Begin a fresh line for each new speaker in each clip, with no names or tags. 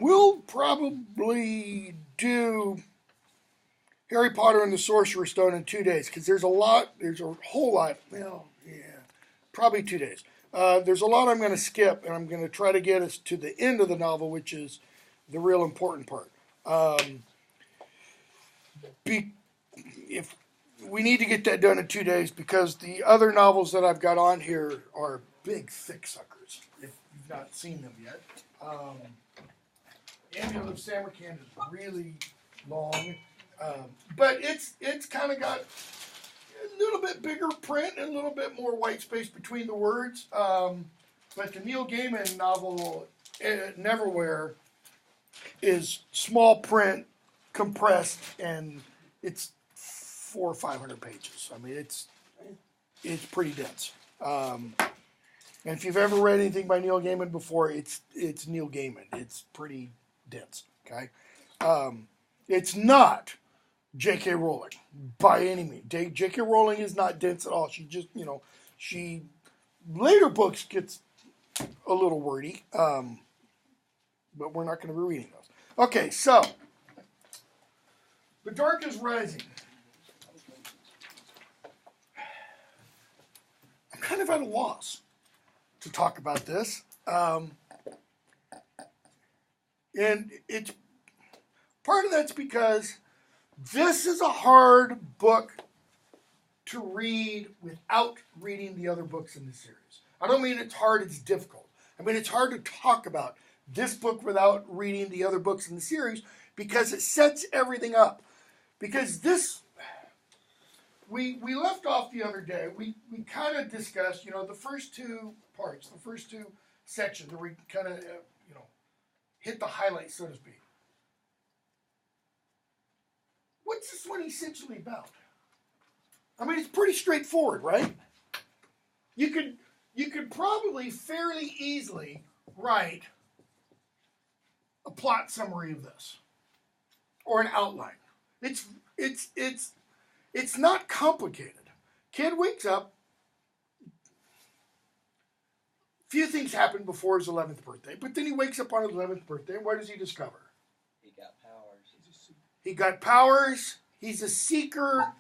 we'll probably do Harry Potter and the Sorcerer's Stone in 2 days because there's a whole lot. Well, yeah, probably 2 days. There's a lot I'm going to skip, and I'm going to try to get us to the end of the novel, which is the real important part. If we need to get that done in 2 days because the other novels that I've got on here are big, thick suckers. If you've not seen them yet, ENGL of Samarkand is really long, but it's kind of got a little bit bigger print and a little bit more white space between the words. But the Neil Gaiman novel, Neverwhere, is small print, compressed, and it's 400 or 500 pages. I mean, it's pretty dense. And if you've ever read anything by Neil Gaiman before, it's Neil Gaiman. It's pretty dense. Okay, it's not J.K. Rowling by any means. J.K. Rowling is not dense at all. She just, she later books gets a little wordy, but we're not going to be reading those. Okay, so The Dark is Rising. I'm kind of at a loss to talk about this, and it's part of that's because this is a hard book to read without reading the other books in the series. I don't mean it's hard, it's difficult. I mean it's hard to talk about this book without reading the other books in the series because it sets everything up. Because this, we left off the other day, we kind of discussed, the first two parts, the first two sections where we kind of, hit the highlights, so to speak. What's this one essentially about? I mean, it's pretty straightforward, right? You could probably fairly easily write a plot summary of this or an outline. It's not complicated. Kid wakes up. Few things happen before his 11th birthday, but then he wakes up on his 11th birthday, and what does he discover?
He got powers.
He got powers. He's a seeker.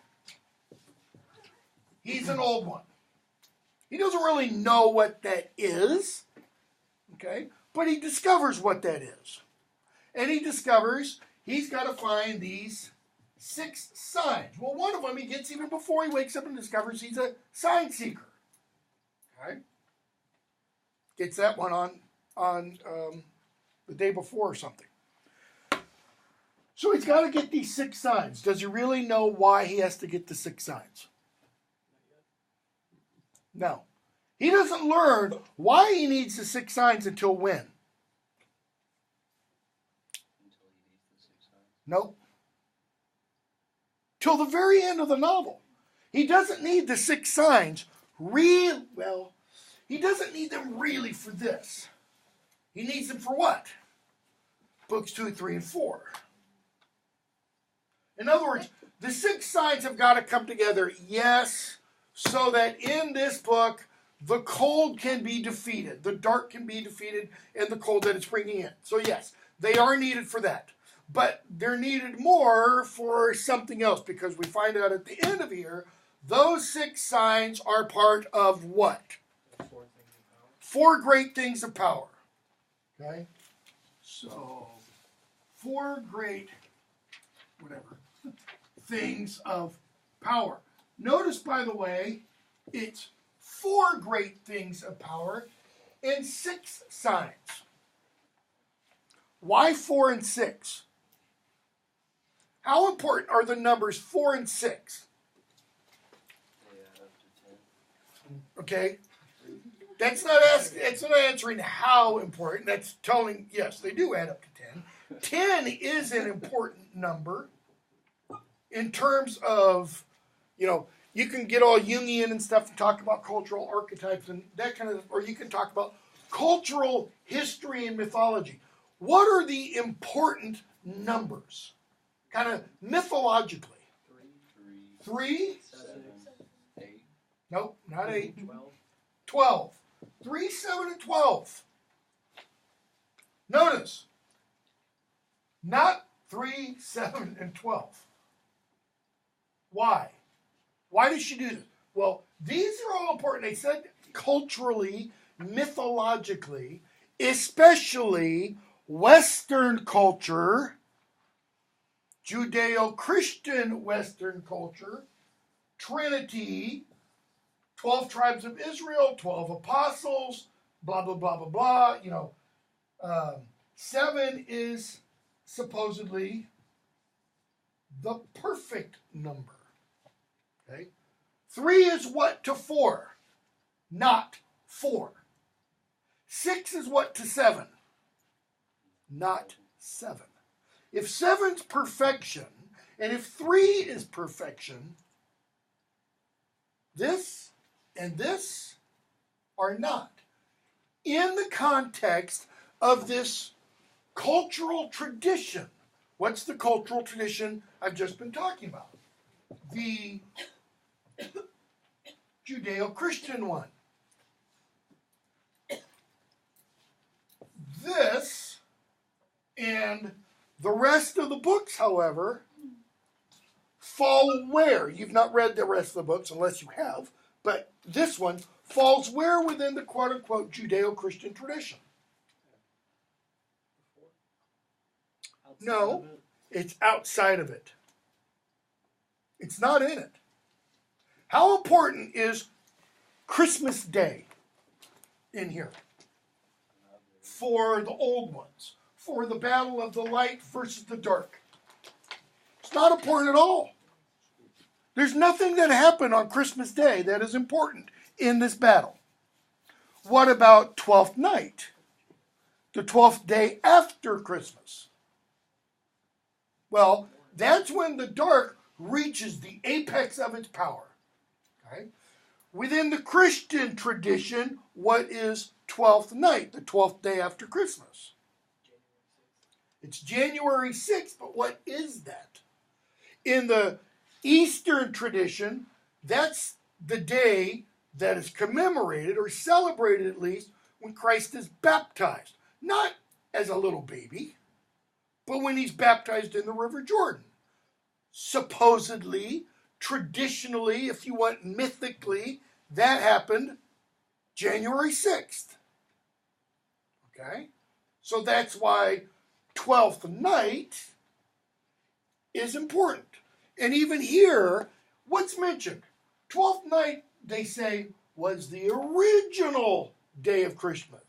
He's an old one. He doesn't really know what that is, okay? But he discovers what that is. And he discovers he's got to find these 6 signs. Well, one of them he gets even before he wakes up and discovers he's a sign seeker. Okay? Gets that one on the day before or something. So he's got to get these 6 signs. Does he really know why he has to get the 6 signs? No. He doesn't learn why he needs the 6 signs until when?
Until he needs the 6 signs?
Nope. Till the very end of the novel. He doesn't need the 6 signs. He doesn't need them really for this. He needs them for what? Books 2, 3, and 4. In other words, the 6 signs have got to come together, yes, so that in this book, the cold can be defeated, the dark can be defeated, and the cold that it's bringing in. So yes, they are needed for that. But they're needed more for something else, because we find out at the end of here, those 6 signs are part of what? 4 great things of power. Okay? So, 4 great, things of power. Notice, by the way, it's 4 great things of power and 6 signs. Why 4 and 6? How important are the numbers 4 and 6?
They add up to 10.
Okay? That's not answering how important. That's telling, yes, they do add up to 10. 10 is an important number in terms of, you can get all Jungian and stuff and talk about cultural archetypes and that kind of, or you can talk about cultural history and mythology. What are the important numbers? Kind of mythologically. 3?
7, 8.
Nope, not 8.
12.
12. 3, 7, and 12. Notice, Not 3, 7, and 12. Why? Why did she do this? Well, these are all important. They said culturally, mythologically, especially Western culture, Judeo-Christian Western culture, Trinity, 12 tribes of Israel, 12 apostles, blah, blah, blah, blah, blah. 7 is supposedly the perfect number. Okay? 3 is what to 4, not 4. 6 is what to 7, not 7. If 7's perfection, and if 3 is perfection, this and this are not. In the context of this cultural tradition. What's the cultural tradition I've just been talking about? The Judeo-Christian one. This and the rest of the books, however, fall where? You've not read the rest of the books unless you have, but this one falls where within the quote-unquote Judeo-Christian tradition? No, it's outside of it. It's not in it. How important is Christmas Day in here? For the old ones, for the battle of the light versus the dark. It's not important at all. There's nothing that happened on Christmas Day that is important in this battle. What about 12th night? The 12th day after Christmas. Well, that's when the dark reaches the apex of its power. Okay? Within the Christian tradition, what is 12th night, the 12th day after Christmas? It's January 6th, but what is that? In the Eastern tradition, that's the day that is commemorated or celebrated at least when Christ is baptized. Not as a little baby, but when he's baptized in the River Jordan. Supposedly, traditionally, if you want mythically, that happened January 6th. Okay? So that's why 12th night is important. And even here, what's mentioned? 12th night, they say, was the original day of Christmas.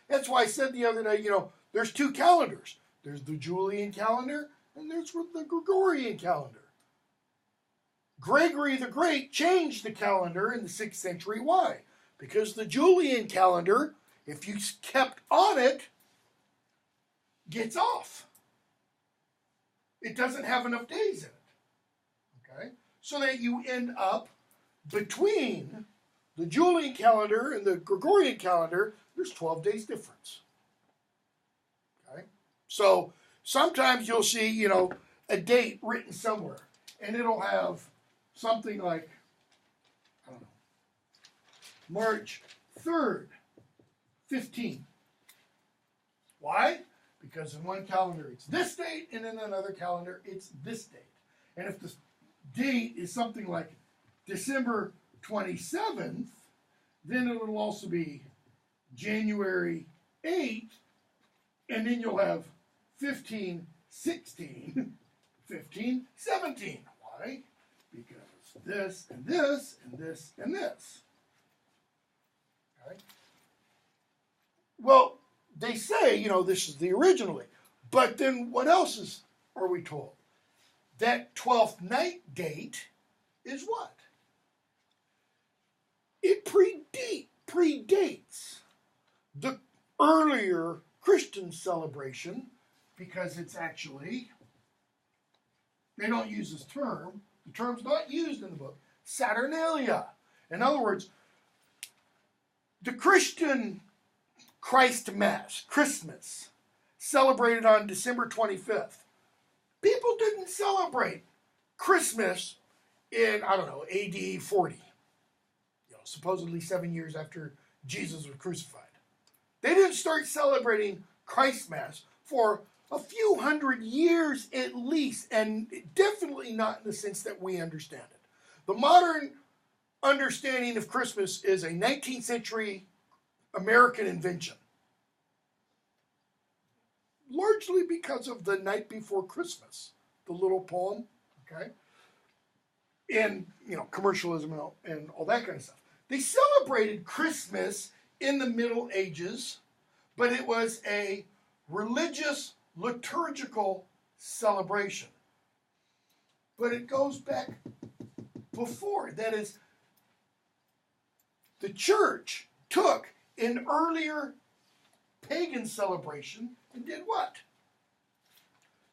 That's why I said the other day, there's 2 calendars. There's the Julian calendar, and there's the Gregorian calendar. Gregory the Great changed the calendar in the 6th century. Why? Because the Julian calendar, if you kept on it, gets off. It doesn't have enough days in it. Okay? So that you end up between the Julian calendar and the Gregorian calendar, there's 12 days difference. Okay? So sometimes you'll see, a date written somewhere, and it'll have something like, I don't know, March 3rd, 15. Why? Because in one calendar it's this date, and in another calendar it's this date. And if the date is something like December 27th, then it will also be January 8th, and then you'll have 15, 16, 15, 17. Why? Because this and this and this and this. Okay? Well, they say, this is the originally. But then what else are we told? That 12th night date is what? It predates the earlier Christian celebration because it's actually, they don't use this term. The term's not used in the book. Saturnalia. In other words, the Christian Christ Mass, Christmas, celebrated on December 25th. People didn't celebrate Christmas in, AD 40. Supposedly 7 years after Jesus was crucified. They didn't start celebrating Christ Mass for a few hundred years at least, and definitely not in the sense that we understand it. The modern understanding of Christmas is a 19th century American invention, largely because of the night before Christmas, the little poem, okay, and commercialism and all that kind of stuff. They celebrated Christmas in the Middle Ages, but it was a religious liturgical celebration. But it goes back before. That is, the church took an earlier pagan celebration and did what?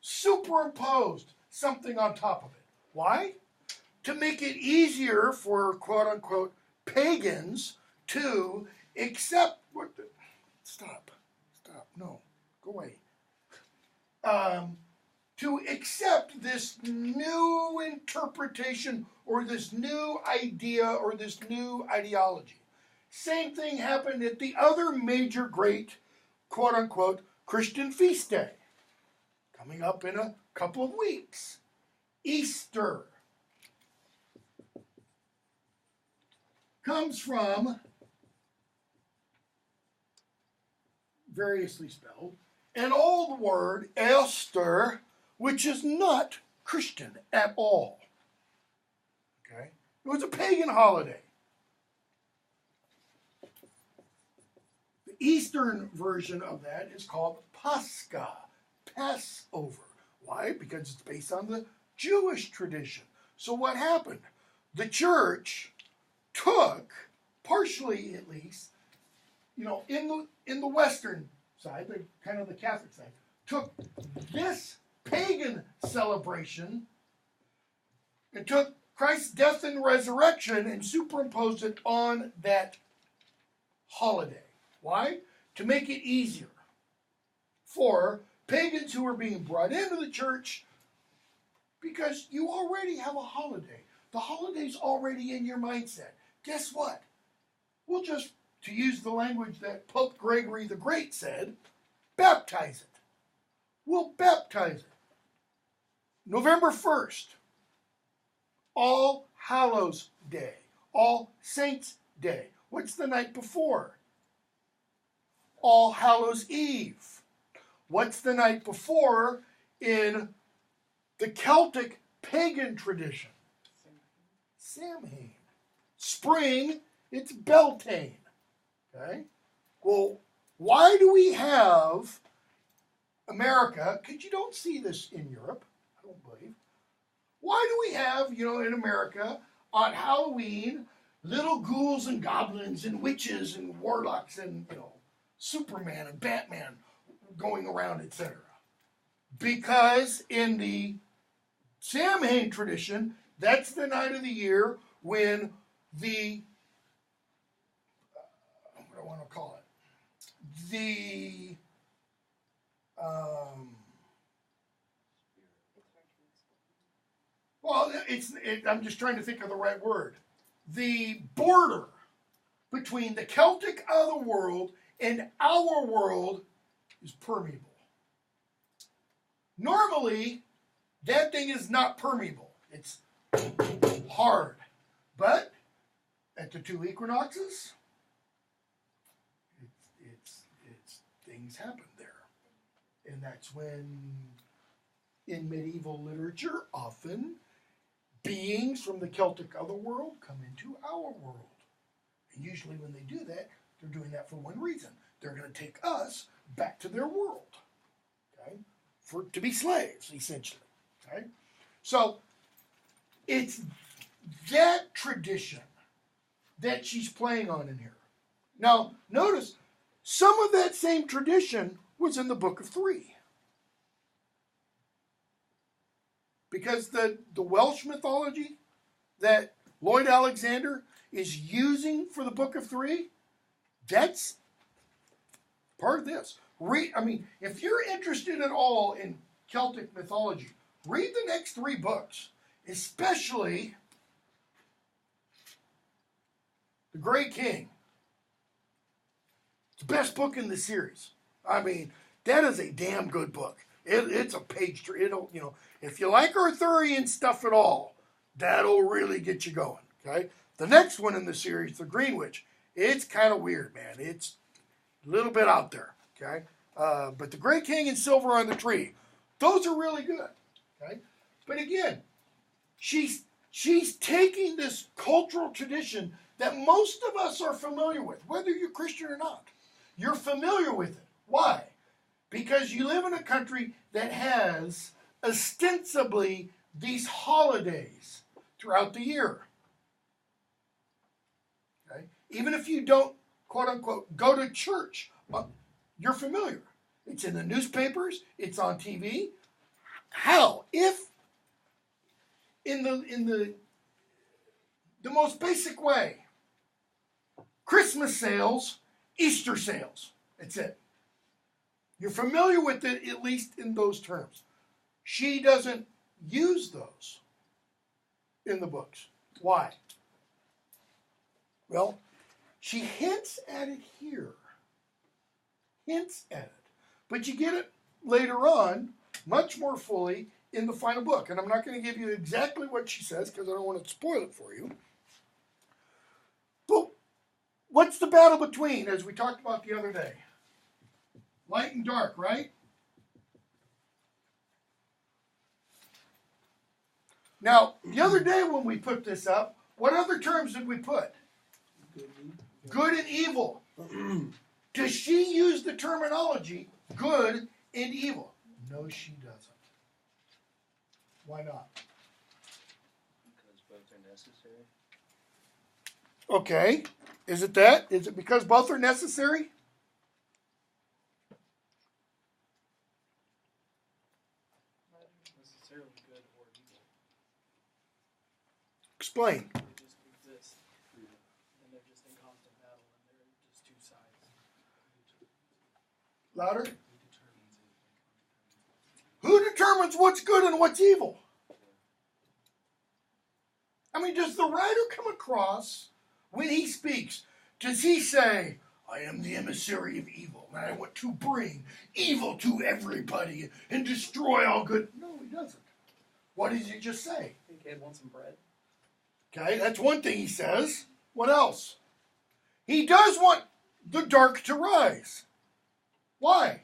Superimposed something on top of it. Why? To make it easier for quote-unquote pagans to accept what the, stop, no, go away. To accept this new interpretation or this new idea or this new ideology. Same thing happened at the other major great, quote-unquote, Christian feast day, coming up in a couple of weeks. Easter comes from, variously spelled, an old word, Esther, which is not Christian at all. Okay? It was a pagan holiday. The Eastern version of that is called Pascha, Passover. Why? Because it's based on the Jewish tradition. So what happened? The church took, partially at least, in the Western side, the kind of the Catholic side, took this pagan celebration and took Christ's death and resurrection and superimposed it on that holiday. Why? To make it easier for pagans who are being brought into the church, because you already have a holiday. The holiday's already in your mindset. Guess what? We'll just, to use the language that Pope Gregory the Great said, baptize it. We'll baptize it. November 1st, All Hallows Day, All Saints Day. What's the night before? All Hallows Eve. What's the night before in the Celtic pagan tradition? Samhain. Spring, it's Beltane. Okay? Well, why do we have America, because you don't see this in Europe, I don't believe. Why do we have, in America, on Halloween, little ghouls and goblins and witches and warlocks and, Superman and Batman going around, etc.? Because in the Samhain tradition, that's the night of the year when the, what do I want to call it? The, I'm just trying to think of the right word. The border between the Celtic otherworld and our world is permeable. Normally, that thing is not permeable. It's hard. But at the two equinoxes, it's things happen there. And that's when, in medieval literature, often beings from the Celtic otherworld come into our world. And usually when they do that, they're doing that for one reason. They're going to take us back to their world. Okay? To be slaves, essentially. Okay? So, it's that tradition that she's playing on in here. Now, notice, some of that same tradition was in the Book of 3. Because the Welsh mythology that Lloyd Alexander is using for the Book of 3, that's part of this. If you're interested at all in Celtic mythology, read the next 3 books, especially The Grey King. It's the best book in the series. That is a damn good book. It's a page turner. It'll, if you like Arthurian stuff at all, that'll really get you going. Okay. The next one in the series, the Green Witch, it's kind of weird, man. It's a little bit out there. Okay. But the Gray King and Silver on the Tree, those are really good. Okay. But again, she's taking this cultural tradition that most of us are familiar with, whether you're Christian or not. You're familiar with it. Why? Because you live in a country that has ostensibly these holidays throughout the year. Okay? Even if you don't, quote unquote, go to church, you're familiar. It's in the newspapers, it's on TV. How? If in the most basic way, Christmas sales, Easter sales. That's it. You're familiar with it, at least in those terms. She doesn't use those in the books. Why? Well, she hints at it here. Hints at it. But you get it later on, much more fully, in the final book. And I'm not going to give you exactly what she says because I don't want to spoil it for you. But what's the battle between, as we talked about the other day? Light and dark, right? Now, the other day when we put this up, what other terms did we put? Good and evil. Does she use the terminology good and evil? No, she doesn't. Why not?
Because both are necessary.
Okay. Is it that? Is it because both are necessary?
Not necessarily good or evil.
Explain.
They just exist. And they're just in constant battle, and they're just two sides.
Louder.
Who determines it?
Who determines what's good and what's evil? I mean, does the writer come across, when he speaks, does he say, I am the emissary of evil, and I want to bring evil to everybody and destroy all good? No, he doesn't. What does he just say?
I think Ed wants some bread.
Okay, that's one thing he says. What else? He does want the dark to rise. Why?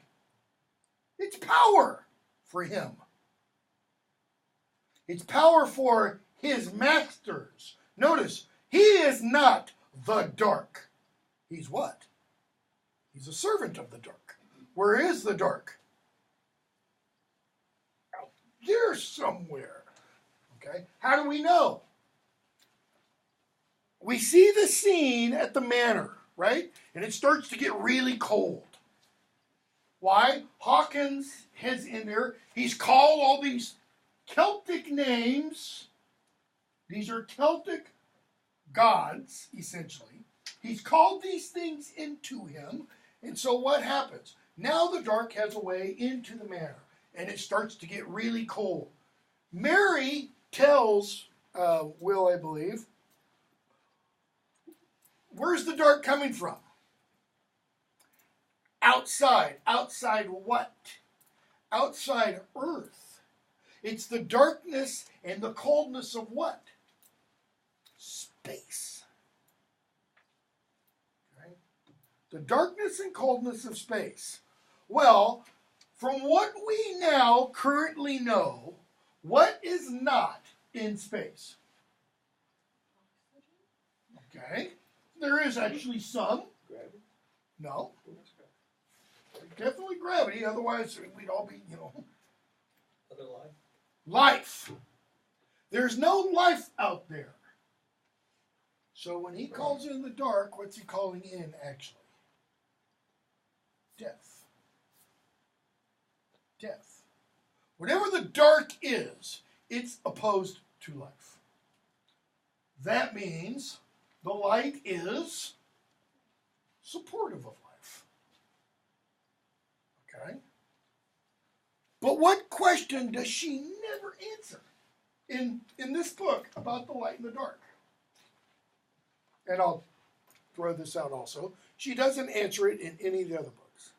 It's power for him. It's power for his masters. Notice, he is not the dark. He's what? He's a servant of the dark. Where is the dark? Out there somewhere. Okay? How do we know? We see the scene at the manor, right? And it starts to get really cold. Why? Hawkins is in there. He's called all these Celtic names. These are Celtic gods, essentially. He's called these things into him. And so what happens? Now the dark has a way into the manor. And it starts to get really cold. Mary tells Will, I believe, where's the dark coming from? Outside. Outside what? Outside Earth. It's the darkness and the coldness of what? Space. Okay? The darkness and coldness of space. Well, from what we now currently know, what is not in space? Okay. There is actually some.
Gravity?
No. Definitely gravity, otherwise we'd all be,
Other life?
life. There's no life out there. So when he calls in the dark, what's he calling in actually? Death. Death. Whatever the dark is, it's opposed to life. That means the light is supportive of life. Okay? But what question does she never answer in this book about the light and the dark? And I'll throw this out also. She doesn't answer it in any of the other books.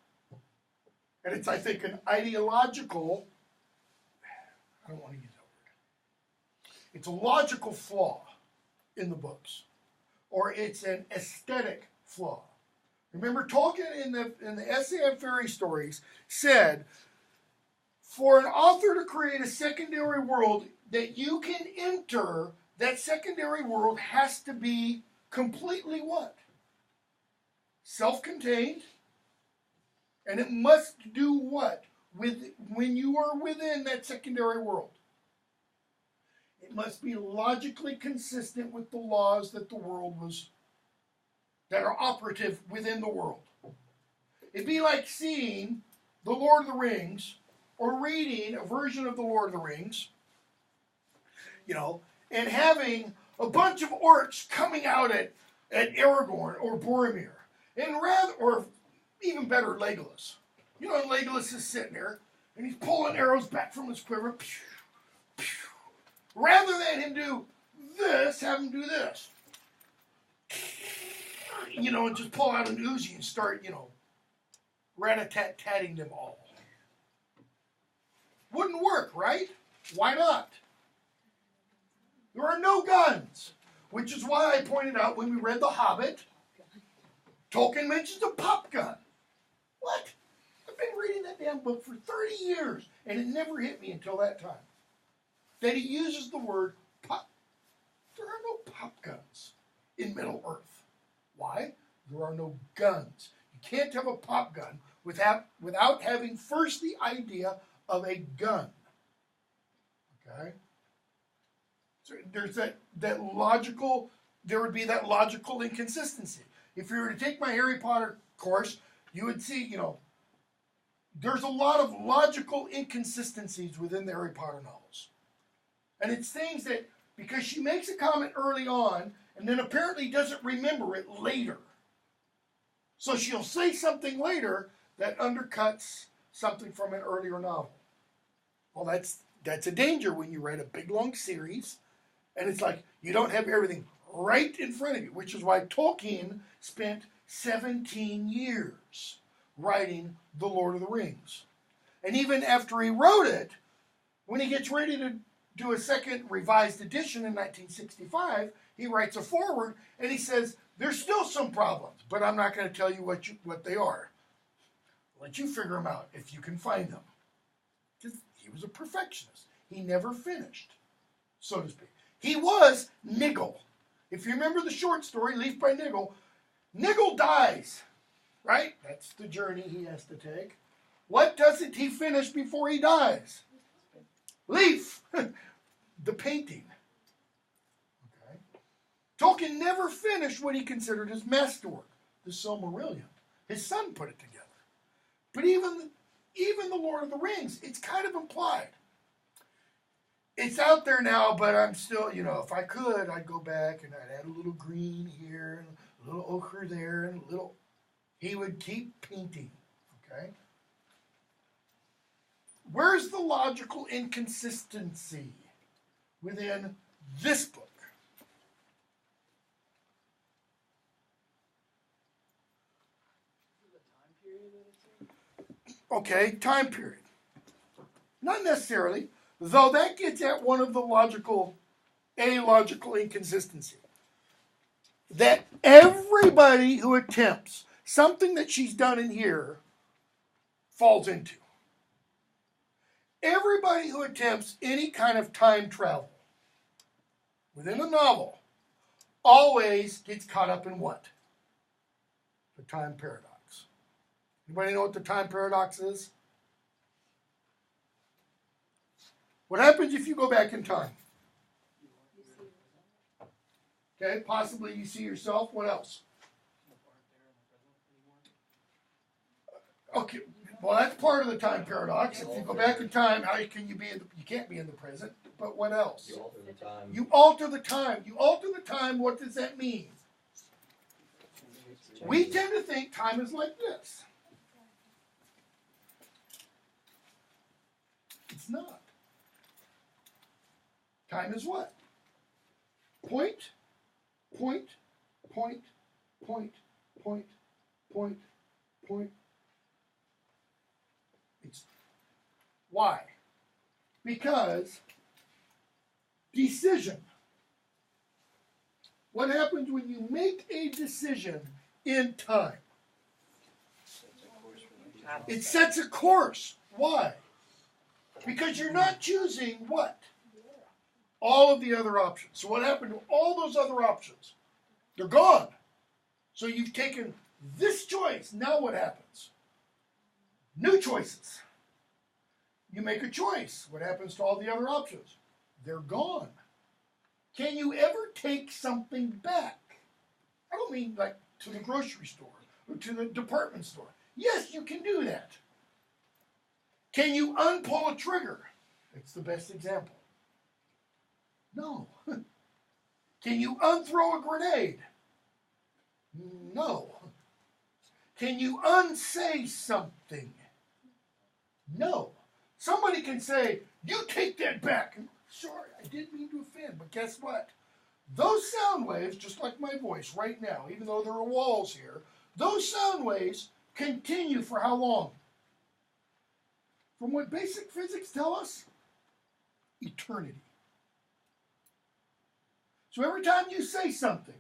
And it's, I think, an ideological, I don't want to use that word. It's a logical flaw in the books. Or it's an aesthetic flaw. Remember, Tolkien in the Essay on Fairy Stories said, for an author to create a secondary world that you can enter, that secondary world has to be completely what? Self-contained. And it must do what? When you are within that secondary world? It must be logically consistent with the laws that that are operative within the world. It'd be like seeing The Lord of the Rings or reading a version of The Lord of the Rings, and having a bunch of orcs coming out at Aragorn or Boromir, or even better, Legolas. And Legolas is sitting there, and he's pulling arrows back from his quiver. Pew, pew. Rather than him do this, have him do this. And just pull out an Uzi and start, rat-a-tat-tatting them all. Wouldn't work, right? Why not? There are no guns, which is why I pointed out when we read The Hobbit, Tolkien mentions a pop gun. What? I've been reading that damn book for 30 years, and it never hit me until that time. That he uses the word pop. There are no pop guns in Middle Earth. Why? There are no guns. You can't have a pop gun without having first the idea of a gun. Okay? So there's that logical, there would be that logical inconsistency. If you were to take my Harry Potter course, you would see, there's a lot of logical inconsistencies within the Harry Potter novels. And it's things that, because she makes a comment early on, and then apparently doesn't remember it later. So she'll say something later that undercuts something from an earlier novel. Well, that's a danger when you write a big, long series, and it's like you don't have everything right in front of you, which is why Tolkien spent 17 years writing The Lord of the Rings. And even after he wrote it, when he gets ready to do a second revised edition in 1965, he writes a foreword, and he says, there's still some problems, but I'm not going to tell you what they are. I'll let you figure them out if you can find them. Because he was a perfectionist. He never finished, so to speak. He was Niggle. If you remember the short story, Leaf by Niggle, Niggle dies, right? That's the journey he has to take. What doesn't he finish before he dies? Leaf, the painting. Okay. Tolkien never finished what he considered his masterwork, the Silmarillion. His son put it together. But even the Lord of the Rings, it's kind of implied. It's out there now, but I'm still, if I could, I'd go back and I'd add a little green here and a little ochre there and a little. He would keep painting. Okay. Where's the logical inconsistency within this book? Okay, time period. Not necessarily, though that gets at one of the logical inconsistency. That everybody who attempts something that she's done in here falls into. Everybody who attempts any kind of time travel within a novel always gets caught up in what? The time paradox. Anybody know what the time paradox is? What happens if you go back in time? Okay, possibly you see yourself. What else? Okay, well that's part of the time paradox. If you go back in time, how can you be you can't be in the present, but what else?
You alter the time.
You alter the time. You alter the time, what does that mean? We tend to think time is like this. It's not. Time is what? Point, point, point, point, point, point, point. Why? Because decision. What happens when you make a decision in time?
Sets a course for the future.
It sets a course. Why? Because you're not choosing what? All of the other options. So what happened to all those other options? They're gone. So you've taken this choice. Now what happens? New choices. You make a choice. What happens to all the other options? They're gone. Can you ever take something back? I don't mean like to the grocery store or to the department store. Yes, you can do that. Can you unpull a trigger? It's the best example. No. Can you unthrow a grenade? No. Can you unsay something? No. Somebody can say, you take that back. Sorry, I didn't mean to offend, but guess what? Those sound waves, just like my voice right now, even though there are walls here, those sound waves continue for how long? From what basic physics tell us, eternity. So every time you say something,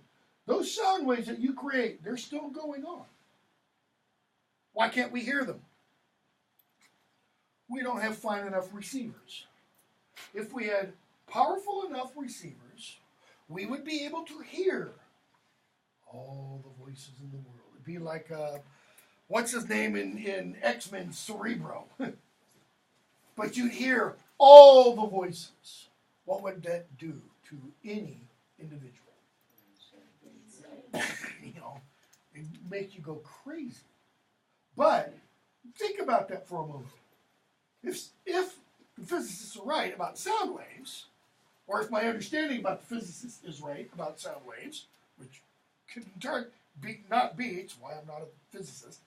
those sound waves that you create, they're still going on. Why can't we hear them? We don't have fine enough receivers. If we had powerful enough receivers, we would be able to hear all the voices in the world. It'd be like, what's his name in X-Men, Cerebro. But you'd hear all the voices. What would that do to any individual? You know, it'd make you go crazy. But think about that for a moment. If the physicists are right about sound waves, or if my understanding about the physicists is right about sound waves, which could not be, it's why I'm not a physicist,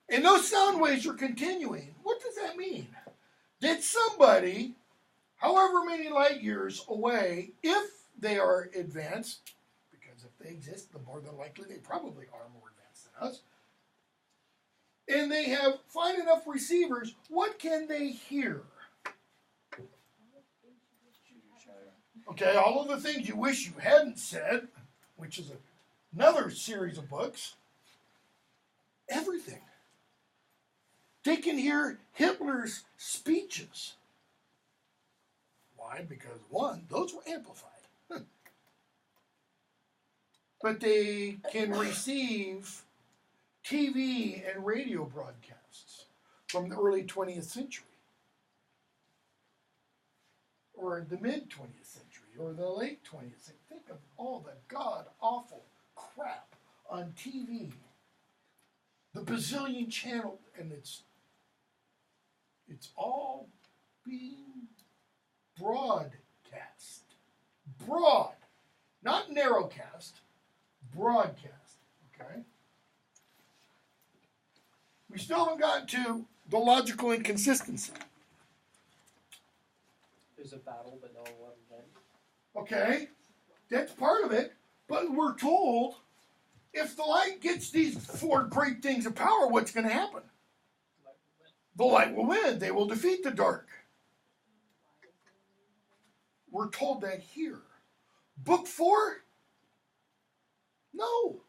and those sound waves are continuing, what does that mean? Did somebody, however many light years away, if they are advanced, because if they exist, the more than likely they probably are more advanced than us, and they have fine enough receivers, what can they hear? Okay, all of the things you wish you hadn't said, which is another series of books, everything. They can hear Hitler's speeches. Why? Because one, those were amplified. But they can receive TV and radio broadcasts from the early 20th century, or the mid 20th century, or the late 20th century. Think of all the god-awful crap on TV. The bazillion channel, and it's all being broadcast. Broad, not narrowcast, broadcast, okay? We still haven't gotten to the logical inconsistency.
There's a battle, but no one won then.
Okay, that's part of it, but we're told if the light gets these four great things of power, what's going to happen? The light will win. They will defeat the dark. We're told that here. Book 4? No.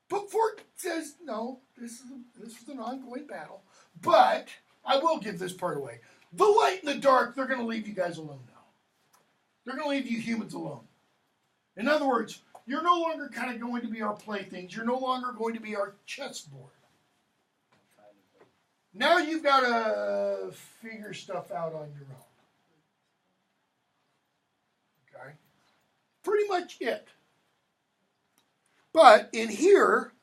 Book 4 says, no, this is an ongoing battle. But I will give this part away. The light and the dark, they're going to leave you guys alone now. They're going to leave you humans alone. In other words, you're no longer kind of going to be our playthings. You're no longer going to be our chessboard. Now you've got to figure stuff out on your own. Okay? Pretty much it. But in here,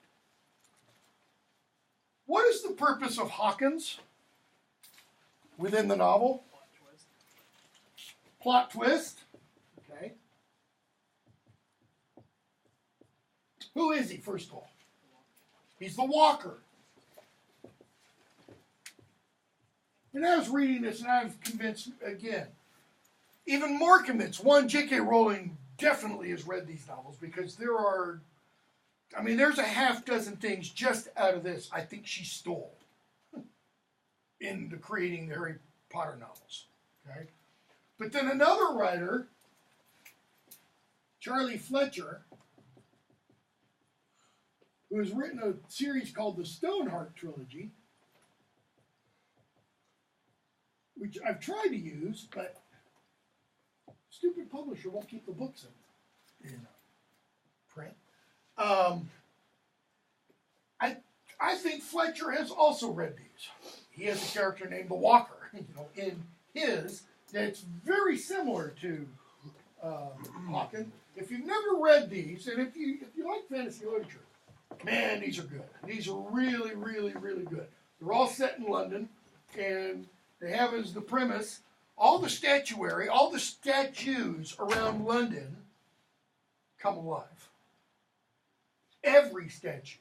what is the purpose of Hawkins within the novel? Plot twist. Okay. Who is he, first of all? He's the Walker. And I was reading this and I was convinced again. Even more convinced. One, J.K. Rowling definitely has read these novels because there's a half dozen things just out of this I think she stole. into creating the Harry Potter novels. Okay? But then another writer, Charlie Fletcher, who has written a series called the Stoneheart Trilogy, which I've tried to use, but stupid publisher won't keep the books in print. I think Fletcher has also read these. He has a character named the Walker, in his that's very similar to Hawken. If you've never read these, and if you like fantasy literature, man, these are good. These are really, really, really good. They're all set in London, and they have as the premise all the statuary, all the statues around London come alive. Every statue.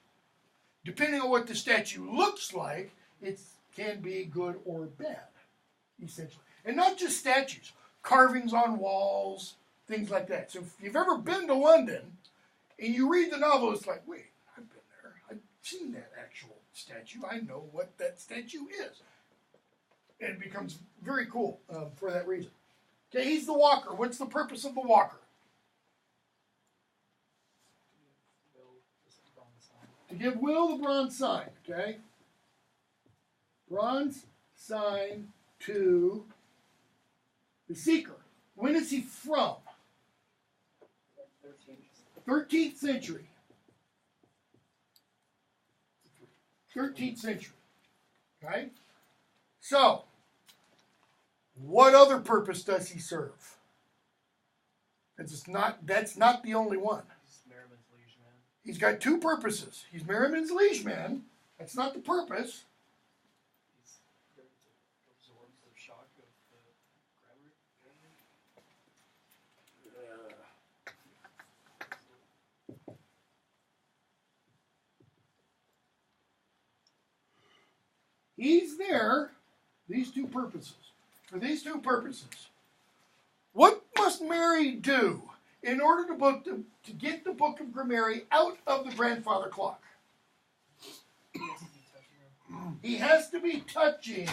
Depending on what the statue looks like, it can be good or bad, essentially. And not just statues, carvings on walls, things like that. So if you've ever been to London and you read the novel, it's like, wait, I've been there. I've seen that actual statue. I know what that statue is. And it becomes very cool for that reason. Okay, he's the Walker. What's the purpose of the Walker? To give Will the bronze sign, okay? Bronze sign to the Seeker. When is he from? 13th century. 13th century. Okay? So, what other purpose does he serve? That's not the only one. He's got two purposes. He's Merriman's liege man. That's not the purpose.
He's there to absorb the shock of the gravity.
He's there, these two purposes. For these two purposes, what must Mary do in order to get the Book of Grammary out of the grandfather clock? He has to be touching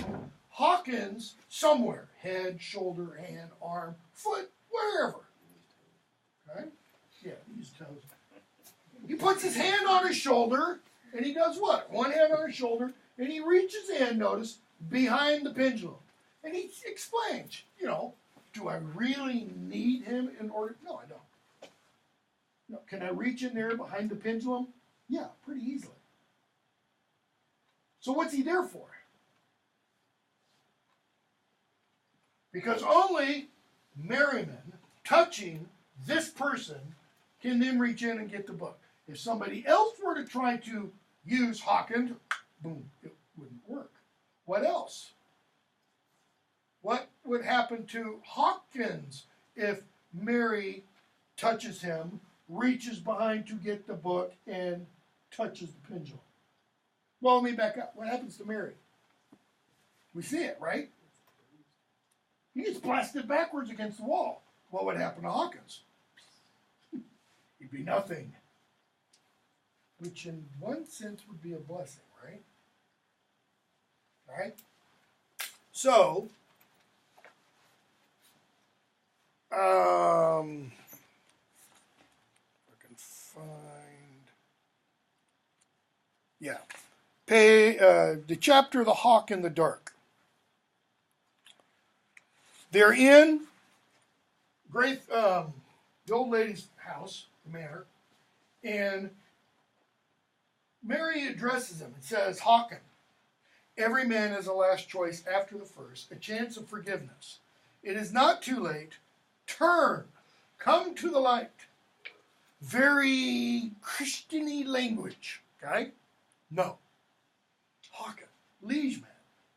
Hawkins somewhere. Head, shoulder, hand, arm, foot, wherever. Okay? Yeah, his toes. He puts his hand on his shoulder, and he does what? One hand on his shoulder, and he reaches in, notice, behind the pendulum. And he explains, do I really need him in order? No, I don't. No, can I reach in there behind the pendulum? Yeah, pretty easily. So what's he there for? Because only Merriman touching this person can then reach in and get the book. If somebody else were to try to use Hawkins, boom, it wouldn't work. What else? What would happen to Hawkins if Mary touches him, reaches behind to get the book, and touches the pendulum? Well, let me back up. What happens to Mary? We see it, right? He gets blasted backwards against the wall. What would happen to Hawkins? He'd be nothing. Which in one sense would be a blessing, right? All right? So, I can find, yeah, the chapter "The Hawk in the Dark." They're in the old lady's house, the manor, and Mary addresses him and says, "Hawken, every man has a last choice after the first, a chance of forgiveness. It is not too late. Turn, come to the light." Very Christian-y language, okay? No. Hawken, liege man,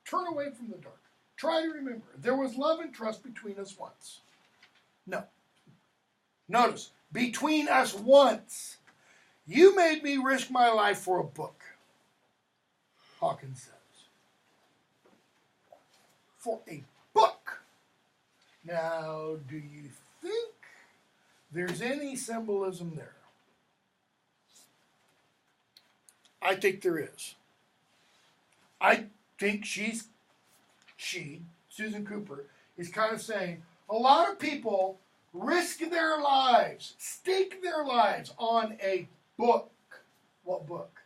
turn away from the dark. Try to remember, there was love and trust between us once. No. Notice, between us once. You made me risk my life for a book, Hawkins says. For a book. Now, do you think there's any symbolism there? I think there is. I think she's she, Susan Cooper, is kind of saying a lot of people risk their lives, stake their lives on a book. What book?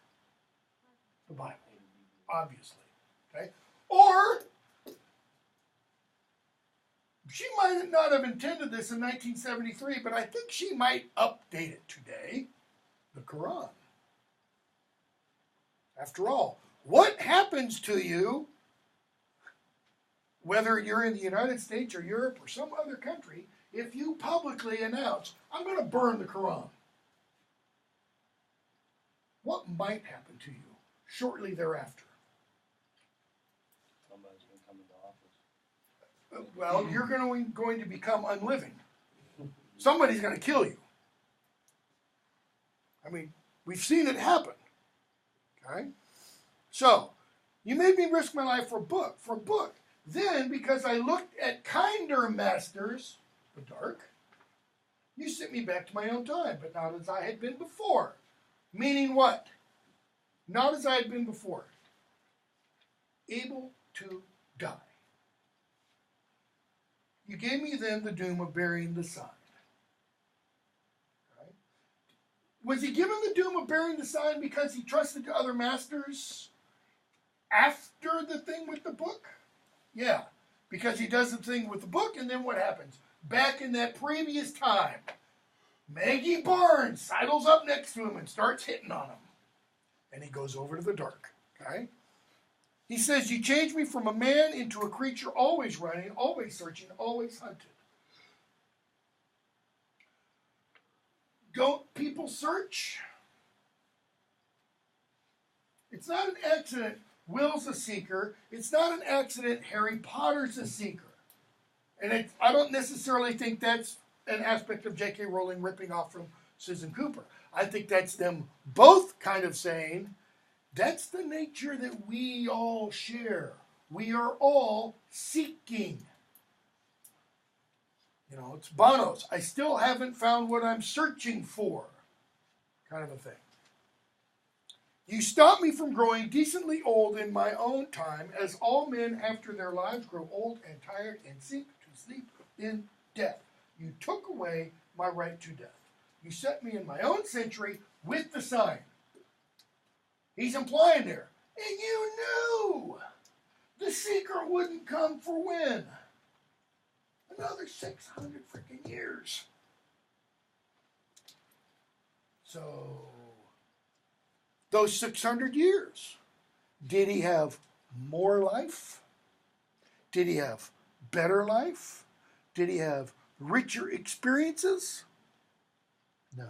The Bible, obviously. Okay? Or she might not have intended this in 1973, but I think she might update it today. The Quran. After all, what happens to you, whether you're in the United States or Europe or some other country, if you publicly announce, I'm going to burn the Quran? What might happen to you shortly thereafter?
Somebody's going to come into office.
Well, you're going to become unliving. Somebody's going to kill you. I mean, we've seen it happen. Okay? So, you made me risk my life for a book. Then, because I looked at kinder masters, the dark, you sent me back to my own time, but not as I had been before. Meaning what? Not as I had been before. Able to die. You gave me then the doom of burying the sign. Right? Was he given the doom of burying the sign because he trusted the other masters after the thing with the book? Yeah, because he does the thing with the book, and then what happens? Back in that previous time, Maggie Barnes sidles up next to him and starts hitting on him. And he goes over to the dark. Okay? He says, you changed me from a man into a creature always running, always searching, always hunted. Don't people search? It's not an accident Will's a seeker. It's not an accident Harry Potter's a seeker. And I don't necessarily think that's an aspect of J.K. Rowling ripping off from Susan Cooper. I think that's them both kind of saying, that's the nature that we all share. We are all seeking. You know, it's Bono's. I still haven't found what I'm searching for. Kind of a thing. You stop me from growing decently old in my own time, as all men after their lives grow old and tired and sink to sleep in death. You took away my right to death. You set me in my own century with the sign. He's implying there, and you knew the seeker wouldn't come for when? Another 600 freaking years. So, those 600 years, did he have more life? Did he have better life? Did he have richer experiences? No.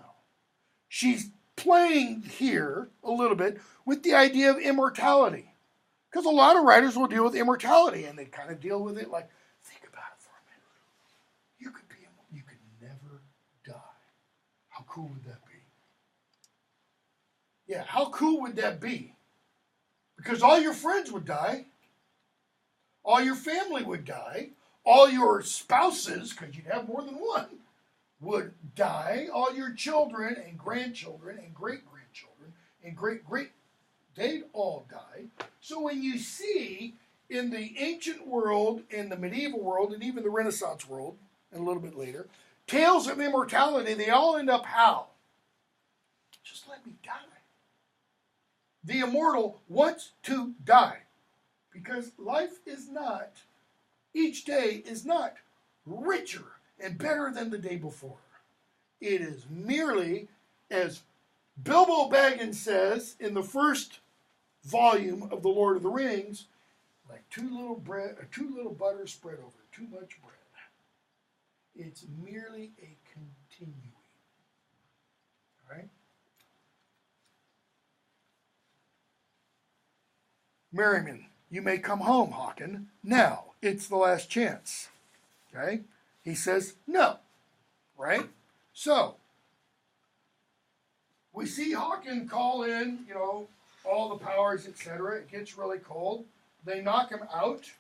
She's playing here a little bit with the idea of immortality. Because a lot of writers will deal with immortality, and they kind of deal with it like, think about it for a minute. You could never die. How cool would that be? Yeah, how cool would that be? Because all your friends would die. All your family would die. All your spouses, because you'd have more than one, would die. All your children and grandchildren and great-grandchildren and great-great, they'd all die. So when you see in the ancient world, in the medieval world, and even the Renaissance world, and a little bit later, tales of immortality, they all end up how? Just let me die. The immortal wants to die. Because life is not, each day is not richer and better than the day before. It is merely, as Bilbo Baggins says in the first volume of The Lord of the Rings, like too little butter spread over too much bread. It's merely a continuing. All right? Merriman, you may come home, Hawken. Now, it's the last chance. Okay? He says no. Right? So, we see Hawken call in, all the powers, etc. It gets really cold. They knock him out.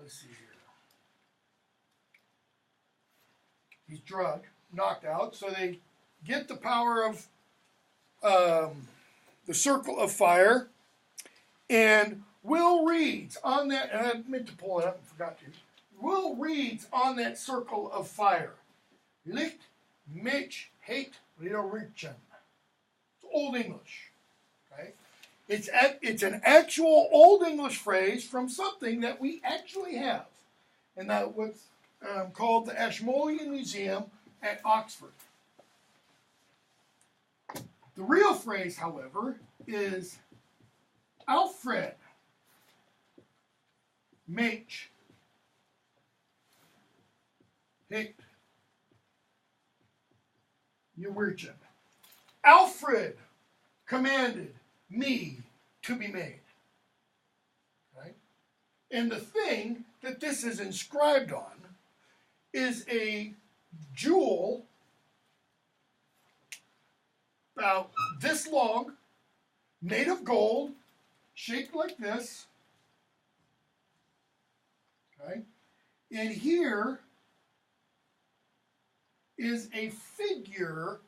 Let's see here. He's drugged, knocked out, so they get the power of the circle of fire, And Will reads on that, and I meant to pull it up and forgot to. Will reads on that circle of fire. Licht mich het Richen. It's Old English. Okay? It's an actual Old English phrase from something that we actually have. And that was called the Ashmolean Museum at Oxford. The real phrase, however, is Alfred Mach Hick Eurgen. Alfred commanded me to be made. Right? And the thing that this is inscribed on is a jewel about this long, made of gold, shaped like this. Okay? And here is a figure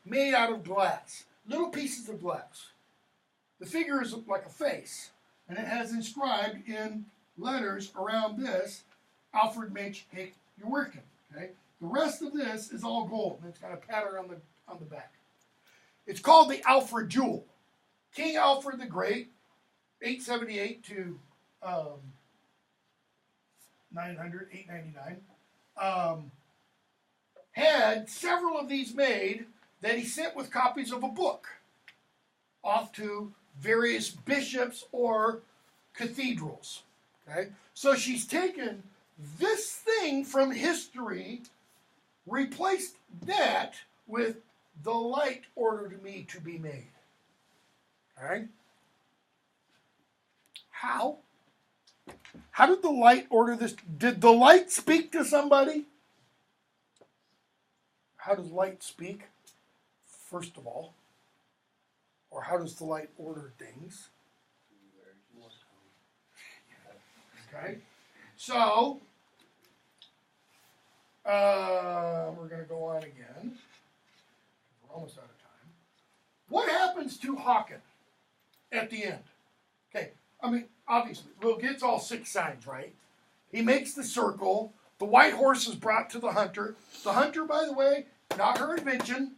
made out of glass, little pieces of glass. The figure is like a face, and it has inscribed in letters around this, Alfred Mach Hick Eurgen. Okay? The rest of this is all gold, and it's got a pattern on the back. It's called the Alfred Jewel. King Alfred the Great, 878 to 899, had several of these made that he sent with copies of a book off to various bishops or cathedrals. Okay? So she's taken this thing from history, replaced that with the light ordered me to be made. All right? How? How did the light order this? Did the light speak to somebody? How does light speak, first of all? Or how does the light order things? Okay? So, we're going to go on again. We're almost out of time. What happens to Håkon at the end? Okay, I mean, obviously, Will gets all 6 signs, right? He makes the circle. The white horse is brought to the hunter. The hunter, by the way, not her invention.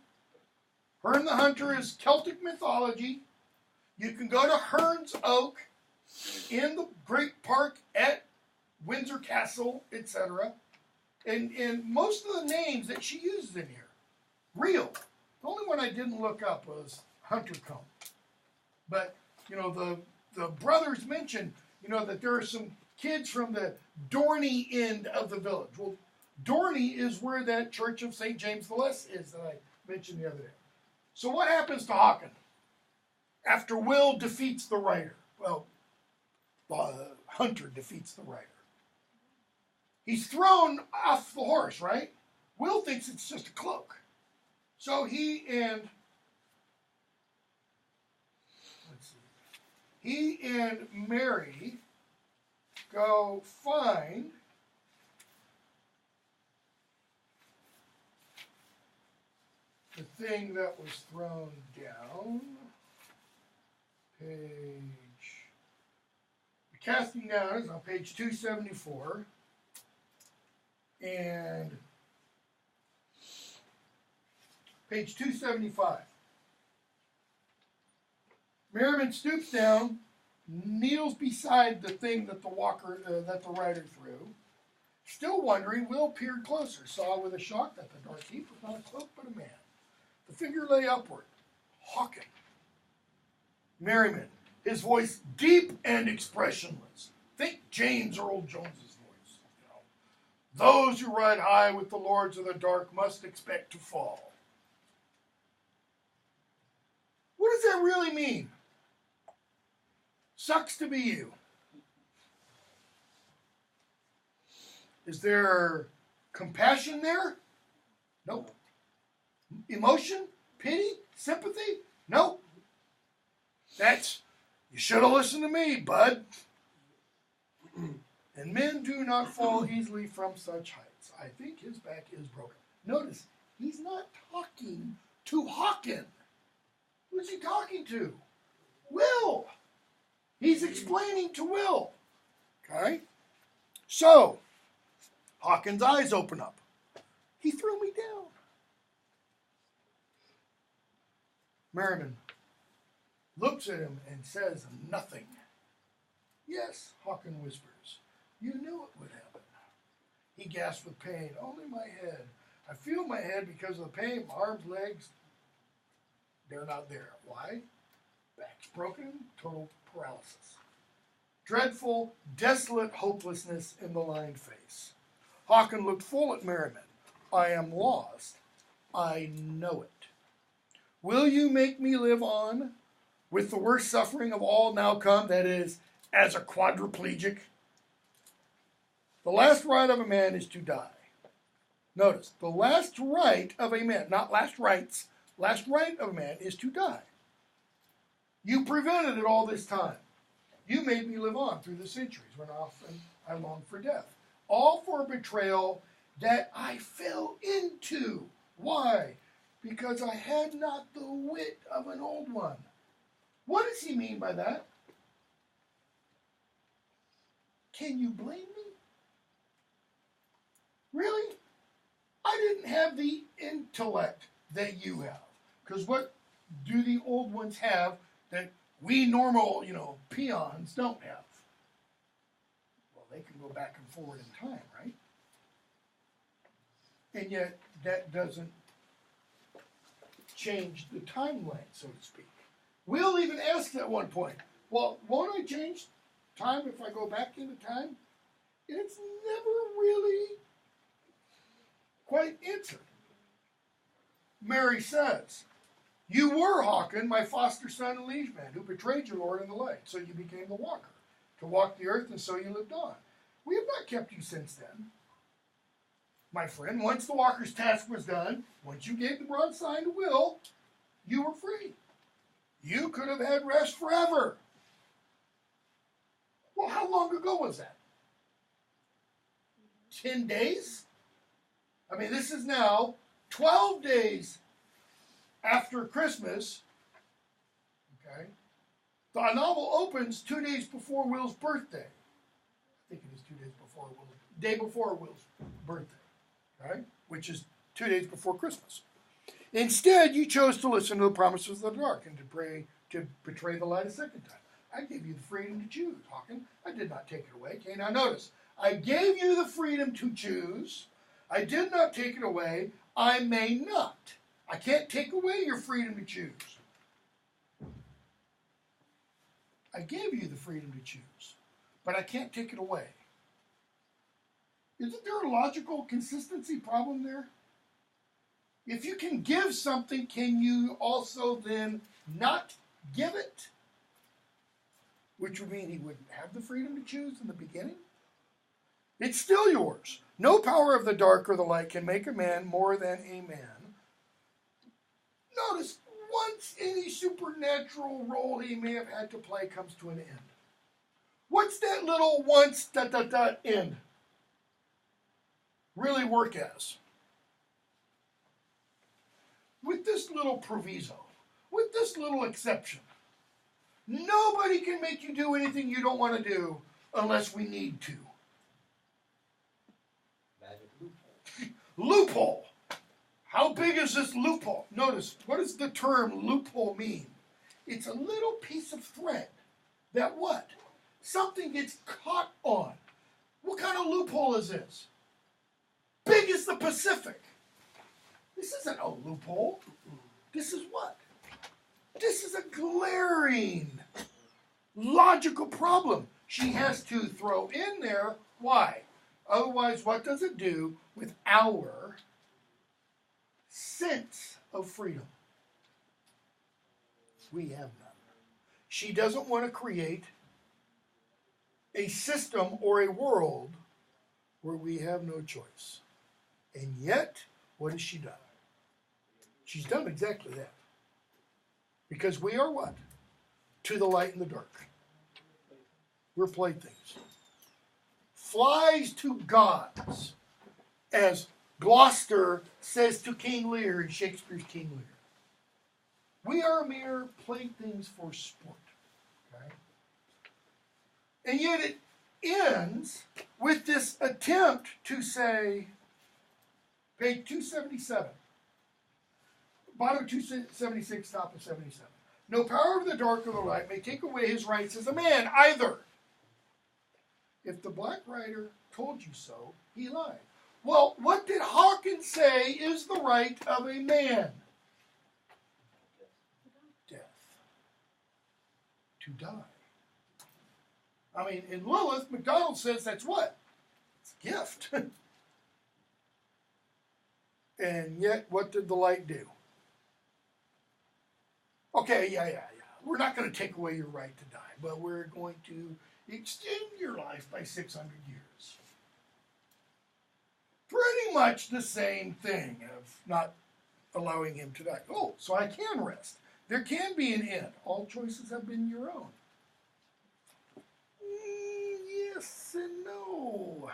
Her and the hunter is Celtic mythology. You can go to Hearn's Oak in the Great Park at Windsor Castle, etc. And most of the names that she uses in here, real. The only one I didn't look up was Hunter Comb. But, you know, the brothers mentioned, you know, that there are some kids from the Dorney end of the village. Well, Dorney is where that Church of St. James the Less is that I mentioned the other day. So what happens to Håkon after Will defeats the rider? Well, the hunter defeats the rider. He's thrown off the horse, right? Will thinks it's just a cloak. So he and Mary go find the thing that was thrown down. The casting down is on page 274. And page 275. Merriman stoops down, kneels beside the thing that the rider threw. Still wondering, Will peered closer, saw with a shock that the dark heap was not a cloak but a man. The figure lay upward. Håkon. Merriman, his voice deep and expressionless. Think James Earl Jones's voice. You know, those who ride high with the lords of the dark must expect to fall. What does that really mean? Sucks to be you. Is there compassion there? Nope. Emotion? Pity? Sympathy? Nope. That's, you should have listened to me, bud. And men do not fall easily from such heights. I think his back is broken. Notice, he's not talking to Håkon. Who's he talking to? Will. He's explaining to Will. Okay? So, Hawkins' eyes open up. He threw me down. Merriman looks at him and says nothing. Yes, Hawkins whispers. You knew it would happen. He gasps with pain. Only my head. I feel my head because of the pain. My arms, legs, they're not there. Why? Back's broken, total paralysis. Dreadful, desolate hopelessness in the lined face. Hawkins looked full at Merriman. I am lost. I know it. Will you make me live on with the worst suffering of all now come, that is, as a quadriplegic? The last right of a man is to die. Notice, the last right of a man, not last rights, last right of a man is to die. You prevented it all this time. You made me live on through the centuries when often I longed for death. All for a betrayal that I fell into. Why? Because I had not the wit of an old one. What does he mean by that? Can you blame me? Really? I didn't have the intellect that you have. Because what do the old ones have that we normal, peons don't have? Well, they can go back and forward in time, right? And yet, that doesn't change the timeline, so to speak. Will even asked at one point, well, won't I change time if I go back into time? And it's never really quite answered. Mary says, you were Hawkins, my foster son and liege man, who betrayed your Lord in the light, so you became the walker, to walk the earth, and so you lived on. We have not kept you since then. My friend, once the walker's task was done, once you gave the broad sign to Will, you were free. You could have had rest forever. Well, how long ago was that? 10 days? I mean, this is now 12 days after Christmas. Okay? The novel opens 2 days before Will's birthday. I think it is 2 days before day before Will's birthday. Right? Which is 2 days before Christmas. Instead, you chose to listen to the promises of the dark and to betray the light a second time. I gave you the freedom to choose, Hawkins. I did not take it away. Okay, now notice. I gave you the freedom to choose. I did not take it away. I may not. I can't take away your freedom to choose. I gave you the freedom to choose, but I can't take it away. Isn't there a logical consistency problem there? If you can give something, can you also then not give it? Which would mean he wouldn't have the freedom to choose in the beginning. It's still yours. No power of the dark or the light can make a man more than a man. Notice, once any supernatural role he may have had to play comes to an end. What's that little once ... end really work as? With this little proviso, with this little exception, nobody can make you do anything you don't want to do unless we need to.
Magic loophole.
Loophole. How big is this loophole? Notice, what does the term loophole mean? It's a little piece of thread that what? Something gets caught on. What kind of loophole is this? Big as the Pacific. This isn't a loophole. This is what? This is a glaring, logical problem she has to throw in there. Why? Otherwise, what does it do with our sense of freedom? We have none. She doesn't want to create a system or a world where we have no choice. And yet, what has she done? She's done exactly that. Because we are what? To the light and the dark. We're playthings. Flies to gods, as Gloucester says to King Lear in Shakespeare's King Lear. We are mere playthings for sport. Okay? And yet it ends with this attempt to say, page 277, bottom of 276, top of 77. No power of the dark or the light may take away his rights as a man either. If the Black Rider told you so, he lied. Well, what did Hawkins say is the right of a man? Death. To die. I mean, in Lilith, MacDonald says that's what? It's a gift. And yet, what did the light do? Okay, yeah. We're not going to take away your right to die, but we're going to extend your life by 600 years. Pretty much the same thing of not allowing him to die. Oh, so I can rest. There can be an end. All choices have been your own. Yes and no.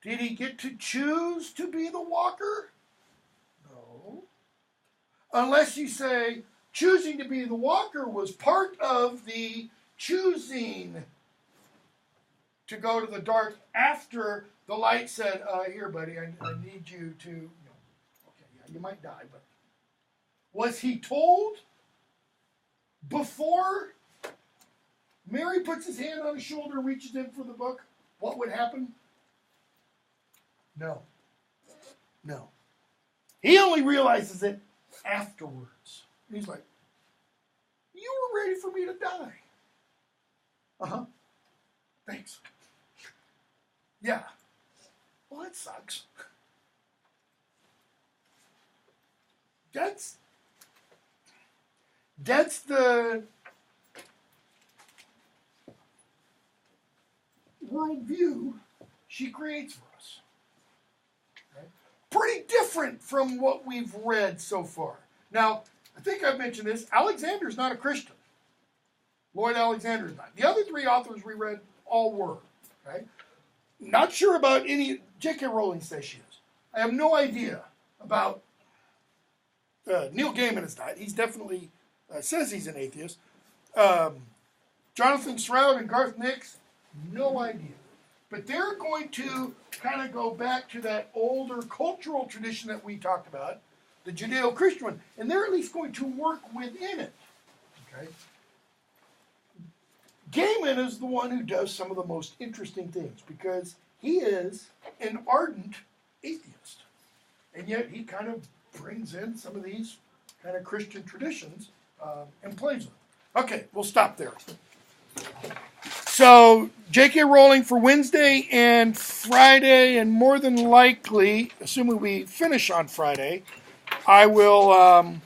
Did he get to choose to be the walker? No. Unless you say choosing to be the walker was part of the choosing to go to the dark after the light said, here, buddy, I need you to, okay, yeah, you might die, but was he told before Mary puts his hand on his shoulder and reaches in for the book what would happen? No. He only realizes it afterwards. He's like, you were ready for me to die. Uh-huh. Thanks. Yeah. Well, that sucks. That's the worldview she creates for us. Okay? Pretty different from what we've read so far. Now, I think I've mentioned this. Alexander's not a Christian. Lloyd Alexander's not. The other three authors we read all were. Okay? Not sure about any. J.K. Rowling says she is. I have no idea about Neil Gaiman is not. He's definitely says he's an atheist. Jonathan Stroud and Garth Nix, no idea. But they're going to kind of go back to that older cultural tradition that we talked about, the Judeo-Christian one, and they're at least going to work within it. Okay. Gaiman is the one who does some of the most interesting things because he is an ardent atheist. And yet he kind of brings in some of these kind of Christian traditions and plays them. Okay, we'll stop there. So J.K. Rowling for Wednesday and Friday, and more than likely, assuming we finish on Friday, I will